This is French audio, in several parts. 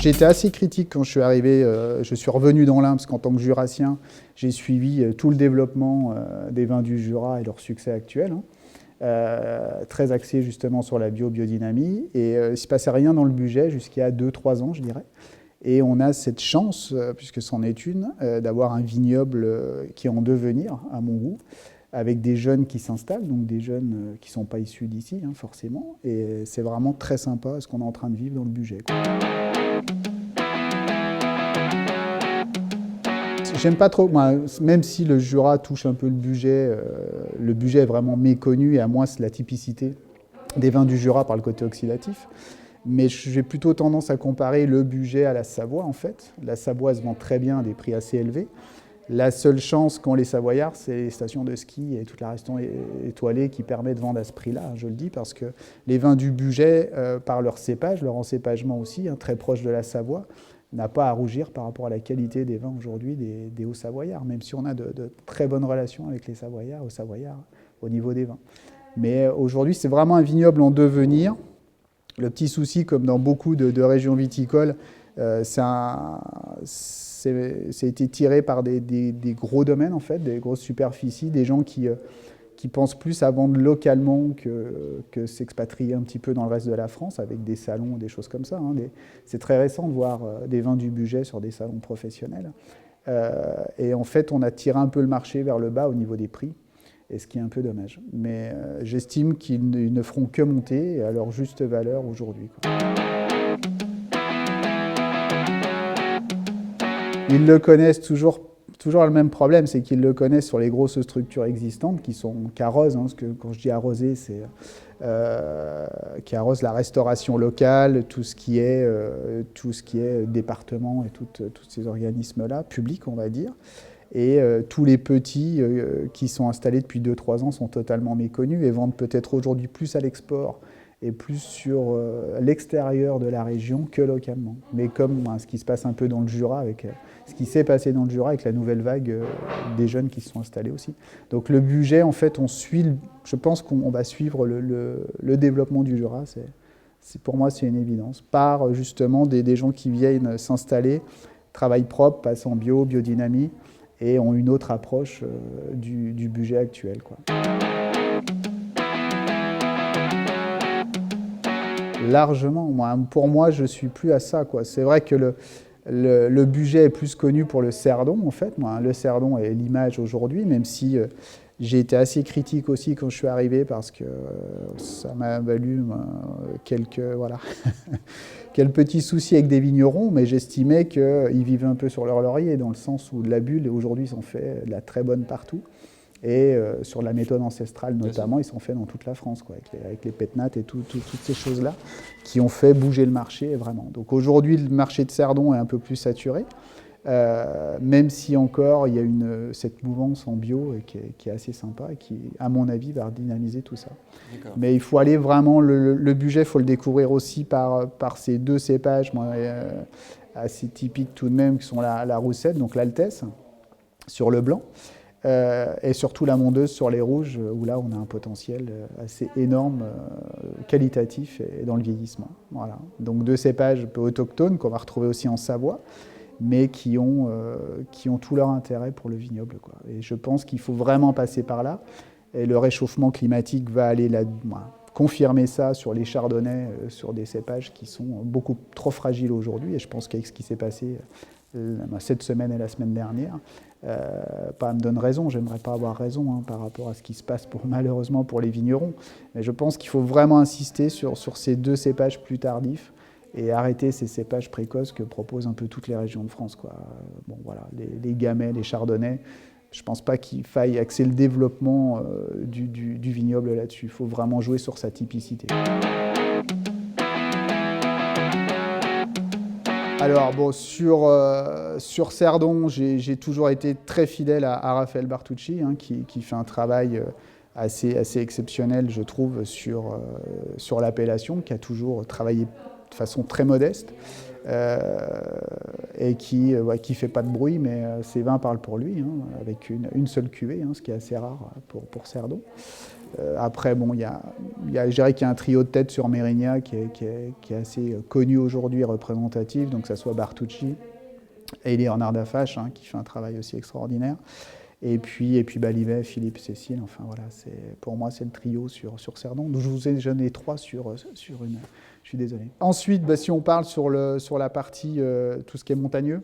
J'étais assez critique quand je suis arrivé, je suis revenu dans l'Ain parce qu'en tant que jurassien, j'ai suivi tout le développement des vins du Jura et leur succès actuel, très axé justement sur la biodynamie. Et il ne se passait rien dans le budget jusqu'à 2-3 ans, je dirais. Et on a cette chance, puisque c'en est une, d'avoir un vignoble qui est en devenir, à mon goût, avec des jeunes qui s'installent, donc des jeunes qui ne sont pas issus d'ici, forcément. Et c'est vraiment très sympa ce qu'on est en train de vivre dans le budget, quoi. J'aime pas trop, moi, même si le Jura touche un peu le budget est vraiment méconnu, et à moi c'est la typicité des vins du Jura par le côté oxydatif. Mais j'ai plutôt tendance à comparer le budget à la Savoie, en fait. La Savoie se vend très bien à des prix assez élevés. La seule chance qu'ont les Savoyards, c'est les stations de ski et toute la restauration étoilée qui permet de vendre à ce prix-là, je le dis, parce que les vins du budget, par leur cépage, leur encépagement aussi, très proche de la Savoie, n'a pas à rougir par rapport à la qualité des vins aujourd'hui des Hauts-Savoyards, même si on a de très bonnes relations avec les Savoyards, Hauts-Savoyards, au niveau des vins. Mais aujourd'hui, c'est vraiment un vignoble en devenir. Le petit souci, comme dans beaucoup de régions viticoles, ça a été tiré par des gros domaines, en fait, des grosses superficies, des gens qui pensent plus à vendre localement que s'expatrier un petit peu dans le reste de la France, avec des salons, des choses comme ça. C'est très récent de voir des vins du budget sur des salons professionnels. Et en fait, on a tiré un peu le marché vers le bas au niveau des prix, et ce qui est un peu dommage. Mais j'estime qu'ils ne feront que monter à leur juste valeur aujourd'hui, quoi. Ils le connaissent toujours le même problème, c'est qu'ils le connaissent sur les grosses structures existantes qui arrosent, parce que quand je dis arroser, c'est qui arrosent la restauration locale, tout ce qui est département et tous ces organismes-là, publics on va dire. Et tous les petits qui sont installés depuis 2-3 ans sont totalement méconnus et vendent peut-être aujourd'hui plus à l'export et plus sur l'extérieur de la région que localement. Mais comme ce qui se passe un peu dans le Jura, ce qui s'est passé dans le Jura avec la nouvelle vague des jeunes qui se sont installés aussi. Donc le budget, en fait, je pense qu'on va suivre le développement du Jura. Pour moi, c'est une évidence. Par justement des gens qui viennent s'installer, travail propre, passent en biodynamie, et ont une autre approche du budget actuel, quoi. Largement. Pour moi, je ne suis plus à ça, quoi. C'est vrai que le budget est plus connu pour le Cerdon, en fait. Le Cerdon est l'image aujourd'hui, même si j'ai été assez critique aussi quand je suis arrivé, parce que ça m'a valu quelques petits soucis avec des vignerons, mais j'estimais qu'ils vivaient un peu sur leur laurier, dans le sens où la bulle, aujourd'hui, ils sont faits de la très bonne partout. Et sur la méthode ancestrale notamment, ils sont faits dans toute la France, quoi, avec les pétnates et toutes ces choses-là qui ont fait bouger le marché, vraiment. Donc aujourd'hui, le marché de Cerdon est un peu plus saturé, même si encore il y a cette mouvance en bio qui est assez sympa et qui, à mon avis, va redynamiser tout ça. Mais il faut aller vraiment, le budget, il faut le découvrir aussi par ces deux cépages assez typiques tout de même, qui sont la Roussette, donc l'Altesse, sur le blanc. Et surtout la mondeuse sur les rouges, où là on a un potentiel assez énorme, qualitatif et dans le vieillissement. Voilà. Donc deux cépages un peu autochtones qu'on va retrouver aussi en Savoie, mais qui ont tout leur intérêt pour le vignoble, quoi. Et je pense qu'il faut vraiment passer par là. Et le réchauffement climatique va aller confirmer ça sur les chardonnays, sur des cépages qui sont beaucoup trop fragiles aujourd'hui. Et je pense qu'avec ce qui s'est passé cette semaine et la semaine dernière, pas me donne raison, j'aimerais pas avoir raison par rapport à ce qui se passe malheureusement pour les vignerons, mais je pense qu'il faut vraiment insister sur ces deux cépages plus tardifs et arrêter ces cépages précoces que proposent un peu toutes les régions de France, quoi. Bon, voilà, les gamay, les chardonnays, je pense pas qu'il faille axer le développement du vignoble là-dessus. Il faut vraiment jouer sur sa typicité. Alors bon, sur Cerdon, j'ai toujours été très fidèle à Raphaël Bartucci, qui fait un travail assez exceptionnel, je trouve, sur l'appellation, qui a toujours travaillé de façon très modeste et qui fait pas de bruit, mais ses vins parlent pour lui, avec une seule cuvée, ce qui est assez rare pour Cerdon. Après, bon, je dirais qu'il y a un trio de tête sur Mérignac qui est assez connu aujourd'hui et représentatif, donc que ce soit Bartucci et Léonard Dafache, hein, qui fait un travail aussi extraordinaire. Et puis Balivet, Philippe, Cécile, enfin voilà, pour moi c'est le trio sur Cerdon. Donc j'en ai 3 sur une. Je suis désolé. Ensuite, si on parle sur la partie, tout ce qui est montagneux,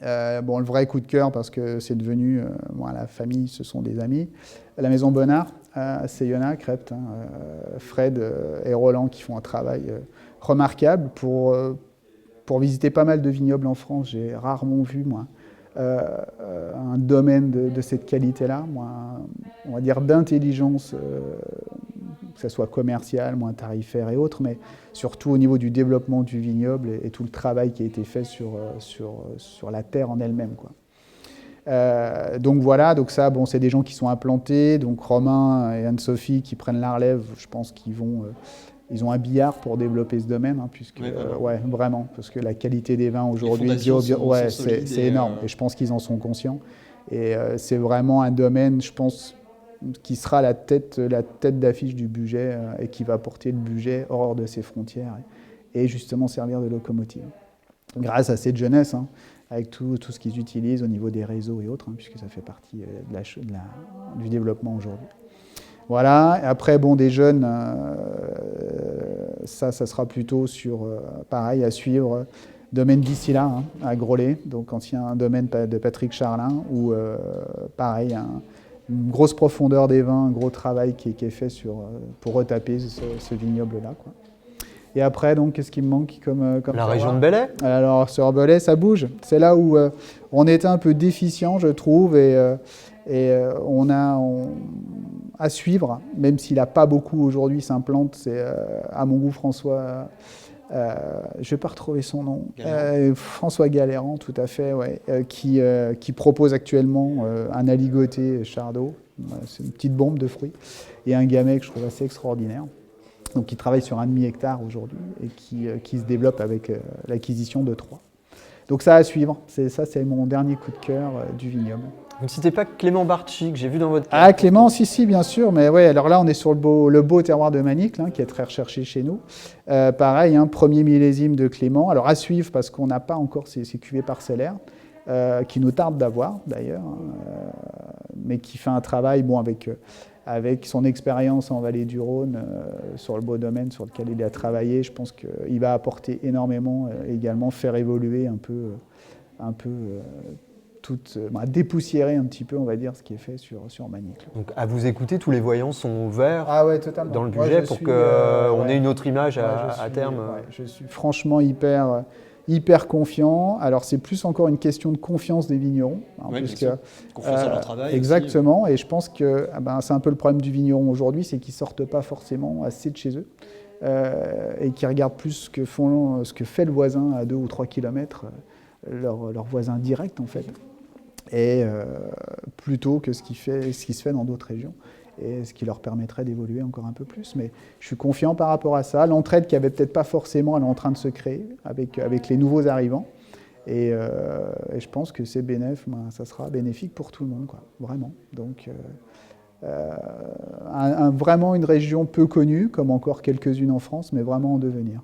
bon, le vrai coup de cœur, parce que c'est devenu, moi, la famille, ce sont des amis. La maison Bonnard, à Sayona, Crète, hein, Fred et Roland qui font un travail remarquable pour visiter pas mal de vignobles en France. J'ai rarement vu, moi, un domaine de cette qualité-là, on va dire d'intelligence, que ce soit commercial, moins tarifaire et autres, mais surtout au niveau du développement du vignoble et tout le travail qui a été fait sur la terre en elle-même, quoi. Donc voilà, donc ça, bon, c'est des gens qui sont implantés, donc Romain et Anne-Sophie qui prennent la relève, je pense qu'ils ils ont un billard pour développer ce domaine, hein, puisque, ouais, vraiment, parce que la qualité des vins aujourd'hui, ouais, c'est énorme, et je pense qu'ils en sont conscients. Et c'est vraiment un domaine, je pense, qui sera la tête d'affiche du budget et qui va porter le budget hors de ses frontières et justement servir de locomotive. Grâce à cette jeunesse, hein, avec tout ce qu'ils utilisent au niveau des réseaux et autres, hein, puisque ça fait partie du développement aujourd'hui. Voilà, et après, bon, des jeunes, ça sera plutôt sur, pareil, à suivre, domaine d'Issila, hein, à Groslay, donc ancien domaine de Patrick Charlin, où, pareil, une grosse profondeur des vins, un gros travail qui est fait pour retaper ce vignoble-là, quoi. Et après, donc, qu'est-ce qui me manque comme la région de Belley. Alors, sur Belley, ça bouge. C'est là où on était un peu déficient, je trouve, et on a à suivre, même s'il n'a pas beaucoup aujourd'hui s'implante, c'est à mon goût François, je ne vais pas retrouver son nom, François Galérand, tout à fait, ouais, qui propose actuellement un aligoté Chardot, c'est une petite bombe de fruits, et un gamay que je trouve assez extraordinaire. Donc qui travaille sur 1,5 hectare aujourd'hui et qui se développe avec l'acquisition de 3. Donc ça à suivre, c'est mon dernier coup de cœur du vignoble. Vous ne citez pas Clément Bartchi, que j'ai vu dans votre... Ah, Clément, si, bien sûr, mais ouais, alors là on est sur le beau terroir de Manicle, hein, qui est très recherché chez nous. Pareil, hein, premier millésime de Clément, alors à suivre parce qu'on n'a pas encore ces cuvées parcellaires, qui nous tarde d'avoir d'ailleurs, hein, mais qui fait un travail, bon, avec son expérience en vallée du Rhône, sur le beau domaine sur lequel il a travaillé, je pense qu'il va apporter énormément, également faire évoluer un peu dépoussiérer un petit peu, on va dire, ce qui est fait sur Manicle. Donc à vous écouter, tous les voyants sont ouverts dans le budget pour qu'on ait une autre image à terme. Ouais, je suis franchement hyper confiant. Alors c'est plus encore une question de confiance des vignerons. Hein, puisque, confiance à leur travail. Exactement, aussi. Et je pense que c'est un peu le problème du vigneron aujourd'hui, c'est qu'ils ne sortent pas forcément assez de chez eux et qu'ils regardent plus ce que fait le voisin à 2 ou 3 kilomètres, leur voisin direct en fait, et plutôt que ce qui se fait dans d'autres régions. Et ce qui leur permettrait d'évoluer encore un peu plus. Mais je suis confiant par rapport à ça. L'entraide qui n'avait peut-être pas forcément, elle est en train de se créer avec les nouveaux arrivants. Et je pense que c'est ça sera bénéfique pour tout le monde, quoi, vraiment. Donc, vraiment une région peu connue, comme encore quelques-unes en France, mais vraiment en devenir.